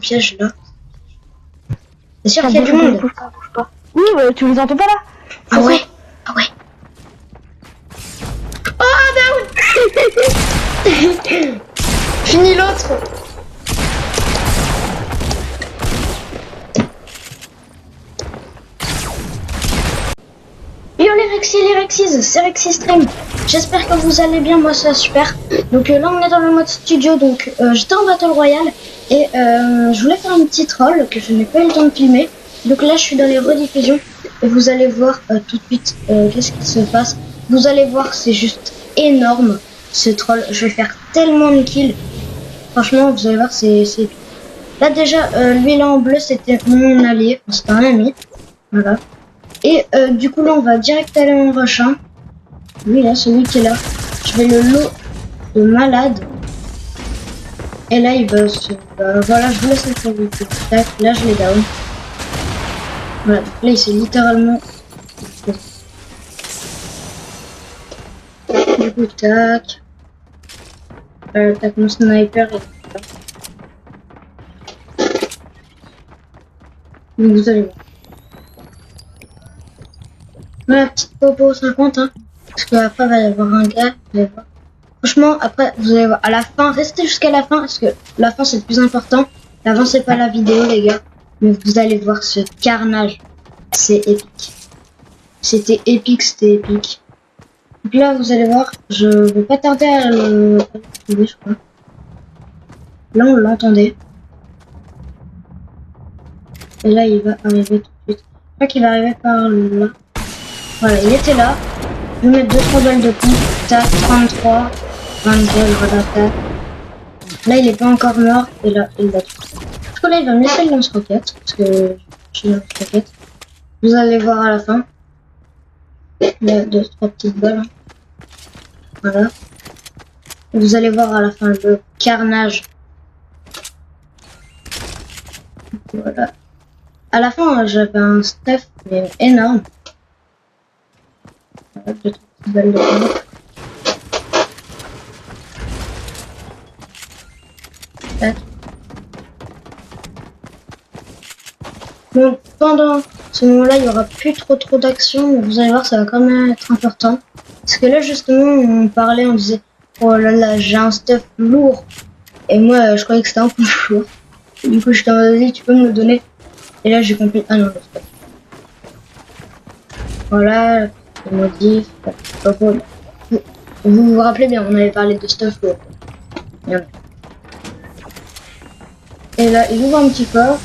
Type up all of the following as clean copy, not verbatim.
piège là. C'est sûr qu'il y a du monde. Bouge pas. Oui, tu les entends pas là? Ah ouais. Ah ouais. Oh down. Fini l'autre. Yo les Rexis, c'est Rexy Stream. J'espère que vous allez bien, moi ça va super. Donc là on est dans le mode studio, donc j'étais en Battle Royale et je voulais faire une petite troll que je n'ai pas eu le temps de filmer. Donc là je suis dans les rediffusions et vous allez voir tout de suite qu'est-ce qui se passe. Vous allez voir, c'est juste énorme ce troll. Je vais faire tellement de kills. Franchement vous allez voir, c'est... Là déjà lui là en bleu c'était mon allié, c'était un ami. Voilà. Et du coup là on va direct aller en rushant. Lui là, celui qui est là. Je vais le lot de malade. Et là il va se... voilà, je vous laisse le faire. Tac, là je l'ai down. Voilà, donc là il s'est littéralement... Du coup tac. Tac, mon sniper est là. Donc vous allez voir. Voilà, petite popo 50 hein. Parce qu'après il va y avoir un gars, vous allez voir. Franchement, après, vous allez voir, à la fin, restez jusqu'à la fin, parce que la fin c'est le plus important. L'avant c'est pas la vidéo les gars. Mais vous allez voir ce carnage. C'est épique. C'était épique, c'était épique. Donc là, vous allez voir, je vais pas tarder à le trouver, je crois. Là, on l'entendait. Et là, il va arriver tout de suite. Je crois qu'il va arriver par là. Voilà, il était là. Je vais mettre 2-3 balles de coups. Tac, 33. 22, voilà, tac. Là, il est pas encore mort. Et là, il va tuer. Je crois que là, il va me laisser le lance-roquette. Parce que je suis lance-roquette. Vous allez voir à la fin. Il y a 2-3 petites balles. Voilà. Vous allez voir à la fin le carnage. Voilà. À la fin, j'avais un stuff mais énorme. Voilà, 2-3 petites balles de poing. Tac. Bon, pendant ce moment-là, il n'y aura plus trop d'action, mais vous allez voir, ça va quand même être important. Parce que là, justement, on parlait, on disait, oh là là, j'ai un stuff lourd. Et moi, je croyais que c'était un peu lourd. Du coup, je t'en vas-y, tu peux me le donner. Et là, j'ai compris, ah non, le stuff. Voilà, le modif. Vous vous rappelez bien, on avait parlé de stuff lourd. Et là, il ouvre un petit corps.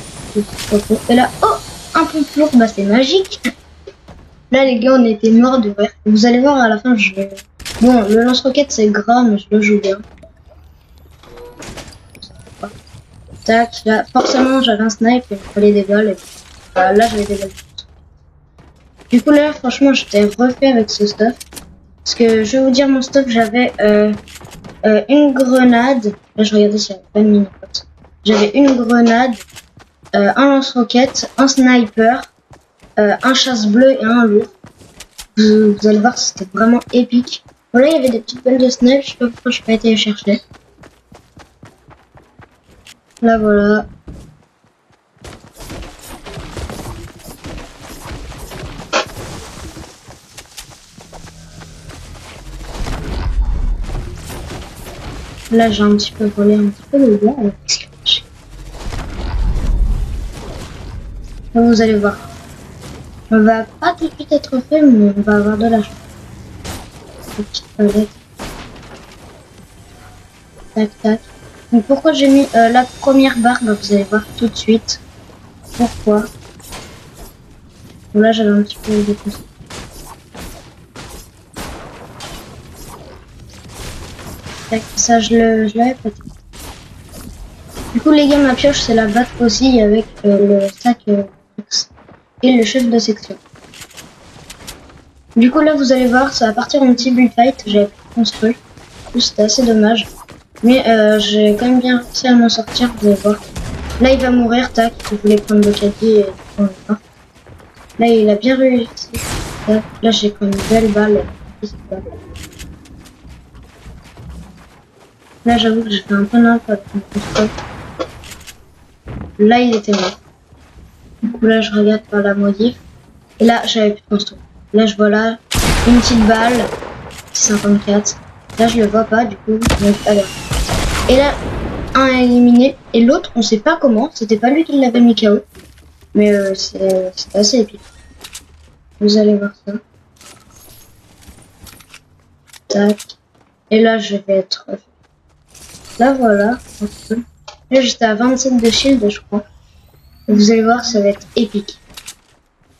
Et là, oh, un peu lourd, bah c'est magique. Là, les gars, on était morts de rire. Vous allez voir à la fin, je... Bon, le lance-roquette, c'est gras, mais je le joue bien. Tac, là, forcément, j'avais un snipe et il me fallait des balles. Et... là, j'avais des balles. Du coup, là, franchement, j'étais refait avec ce stuff. Parce que, je vais vous dire, mon stuff, j'avais une grenade. Là, je regardais s'il n'y avait pas de mini-pote. J'avais une grenade, un lance-roquette, un sniper, un chasse-bleu et un lourd. Vous allez voir, c'était vraiment épique. Voilà, il y avait des petites balles de snipe, je sais pas pourquoi je n'ai pas été les chercher. Là, voilà. Là, j'ai un petit peu volé un petit peu le gars. Là, vous allez voir. On va pas tout de suite être fait, mais on va avoir de la chance. Petite palette. Tac, tac. Donc pourquoi j'ai mis la première barre, bah, vous allez voir tout de suite. Pourquoi. Bon, là, j'avais un petit peu de conseils. Tac, ça, je l'avais pas dit. Du coup, les gars, ma pioche, c'est la batte aussi avec le sac et le chef de section. Du coup, là, vous allez voir, ça va partir en petit bullfight. J'avais construit. C'était assez dommage. Mais j'ai quand même bien réussi à m'en sortir, vous allez voir. Là, il va mourir, tac. Il voulait prendre le caddie et prendre le pain. Là, il a bien réussi. Tac. Là, j'ai comme une belle balle. Là, j'avoue que j'ai fait un peu n'importe quoi avec mon construit. là il était mort. Du coup là je regarde par la modif. Et là j'avais plus de construire. Là je vois là une petite balle. 54. Là je le vois pas du coup. Donc, alors. Et là un est éliminé. Et l'autre on sait pas comment. C'était pas lui qui l'avait mis KO. Mais c'est assez épique. Vous allez voir ça. Tac. Et là je vais être... Là voilà. Là j'étais à 27 de shield je crois. Et vous allez voir ça va être épique.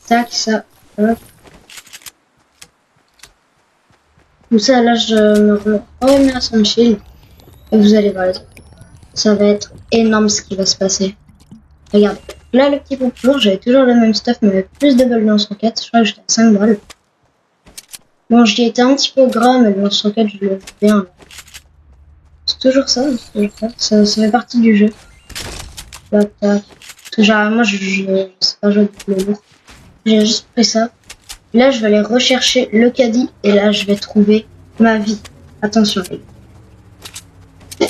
Tac ça. Hop. Tout ça là je me remets à son shield. Et vous allez voir. Ça va être énorme ce qui va se passer. Regarde. Là le petit pompon j'avais toujours le même stuff mais avec plus de balles dans son quête. Je crois que j'étais à 5 balles. Bon j'y étais un petit peu gras mais dans son quête je le fais bien. C'est toujours ça, ça fait partie du jeu. Tac, tac. Genre, moi, je sais pas jouer avec le lourd. J'ai juste pris ça. Là, je vais aller rechercher le caddie et là, je vais trouver ma vie. Attention, les gars.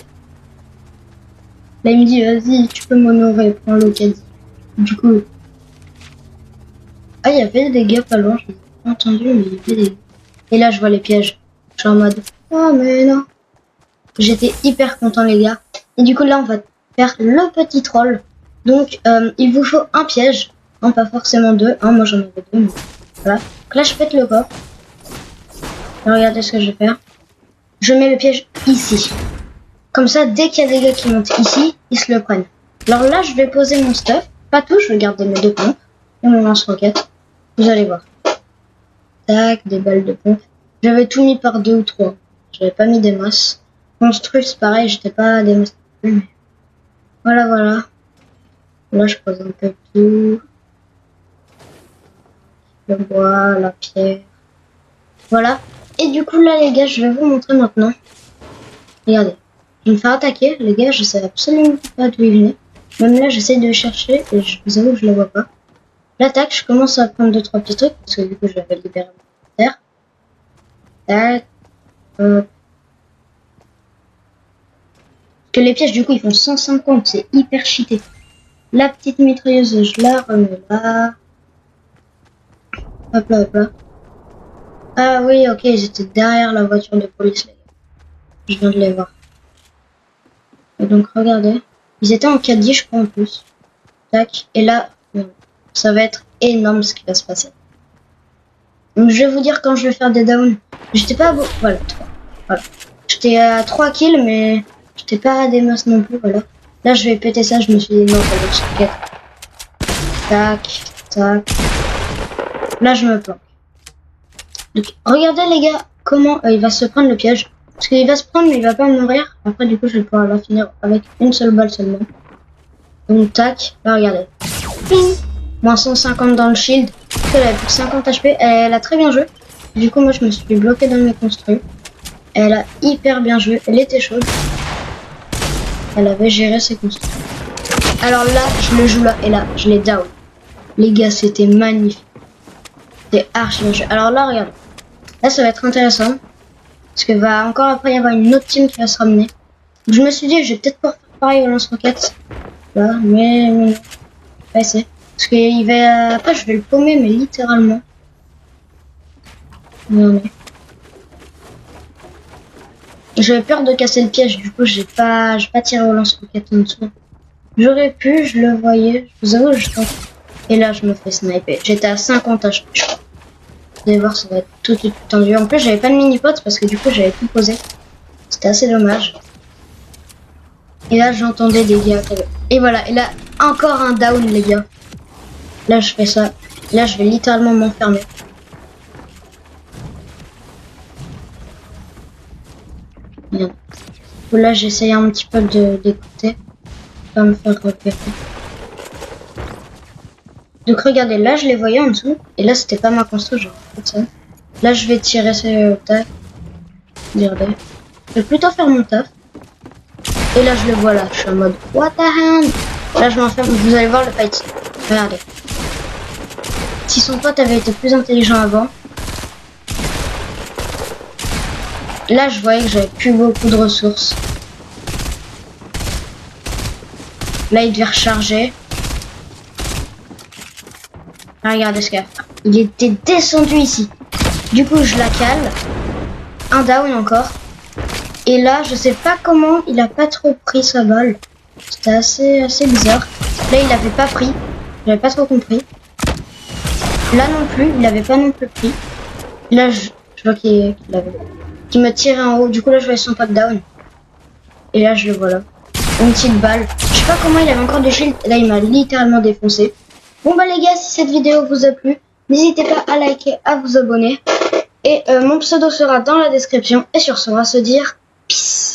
Là, il me dit, vas-y, tu peux m'honorer, prends le caddie. Du coup... Ah, il y avait des gars pas loin, je n'ai pas entendu, mais il y avait des gars. Et là, je vois les pièges. Je suis en mode, oh, mais non. J'étais hyper content les gars. Et du coup là on va faire le petit troll. Donc il vous faut un piège. Non pas forcément deux. Hein, moi j'en avais deux. Mais... Voilà. Donc là je pète le corps. Regardez ce que je vais faire. Je mets le piège ici. Comme ça dès qu'il y a des gars qui montent ici, ils se le prennent. Alors là je vais poser mon stuff. Pas tout, je vais garder mes deux pompes. Et mon lance-roquette. Vous allez voir. Tac, des balles de pompe. J'avais tout mis par 2 ou 3. J'avais pas mis des masses. Construire, c'est pareil, j'étais pas des masses. Voilà, voilà. Là, je pose un peu tout. Le bois, la pierre. Voilà. Et du coup, là, les gars, je vais vous montrer maintenant. Regardez. Je vais me faire attaquer. Les gars, je sais absolument pas d'où ils venaient. Même là, j'essaie de chercher et je vous avoue que je les vois pas. L'attaque, je commence à prendre 2-3 petits trucs parce que du coup, je vais libérer mon terre. Tac. Que les pièges du coup ils font 150, c'est hyper cheaté. La petite mitrailleuse je la remets là. Hop là, hop là. Ah oui ok ils étaient derrière la voiture de police les gars. Je viens de les voir. Et donc regardez. Ils étaient en 4D je crois en plus. Tac. Et là ça va être énorme ce qui va se passer. Donc je vais vous dire quand je vais faire des downs. J'étais pas beau. Voilà 3. Voilà. J'étais à 3 kills mais j'étais pas à des masses non plus, voilà. Là, je vais péter ça, je me suis dit non, pas de socket. Tac, tac. Là, je me plante. Donc, regardez les gars, comment il va se prendre le piège. Parce qu'il va se prendre, mais il va pas mourir. Après, du coup, je vais pouvoir la finir avec une seule balle seulement. Donc, tac, là, regardez. Ping. Moins 150 dans le shield. Elle a plus que 50 HP. Elle a très bien joué. Du coup, moi, je me suis bloqué dans mes construits. Elle a hyper bien joué. Elle était chaude. Elle avait géré ses constructions. Alors là, je le joue là et là, je l'ai down. Les gars, c'était magnifique. C'était archi bien joué. Alors là, regarde. Là, ça va être intéressant. Parce que va encore après y avoir une autre team qui va se ramener. Donc, je me suis dit, je vais peut-être pouvoir faire pareil au lance-roquette. Là, mais non. Pas essayer. Parce qu'il va... Après, je vais le paumer, mais littéralement. Non, mais... J'avais peur de casser le piège, du coup j'ai pas tiré au lance-roquette en dessous. J'aurais pu, je le voyais, je vous avoue, je tente. Et là je me fais sniper. J'étais à 50 HP, je crois. Vous allez voir, ça va être tout tendu. En plus j'avais pas de mini-pot parce que du coup j'avais tout posé. C'était assez dommage. Et là j'entendais des gars. Et voilà, et là encore un down les gars. Là je fais ça. Là je vais littéralement m'enfermer. Là j'essaye un petit peu d'écouter, pas me faire repérer. Donc regardez, là je les voyais en dessous, et là c'était pas ma construction, j'ai fait ça. Là je vais tirer ce taf. Regardez. Je vais plutôt faire mon taf. Et là je le vois là, je suis en mode what the hell. Là je m'enferme, vous allez voir le fight. Regardez. Si son pote avait été plus intelligent avant. Là, je voyais que j'avais plus beaucoup de ressources. Là, il devait recharger. Ah, regardez ce qu'il a fait. Il était descendu ici. Du coup, je la cale. Un down encore. Et là, je sais pas comment il a pas trop pris sa balle. C'était assez bizarre. Là, il avait pas pris. J'avais pas trop compris. Là non plus, il avait pas non plus pris. Là, je vois qu'il avait. Qu'il me tirait en haut. Du coup, là, je voyais son pote down. Et là, je le vois là. Une petite balle. Je sais pas comment il avait encore des shields. Là, il m'a littéralement défoncé. Bon, bah, les gars, si cette vidéo vous a plu, n'hésitez pas à liker, à vous abonner. Et mon pseudo sera dans la description. Et sur ce, on va se dire peace.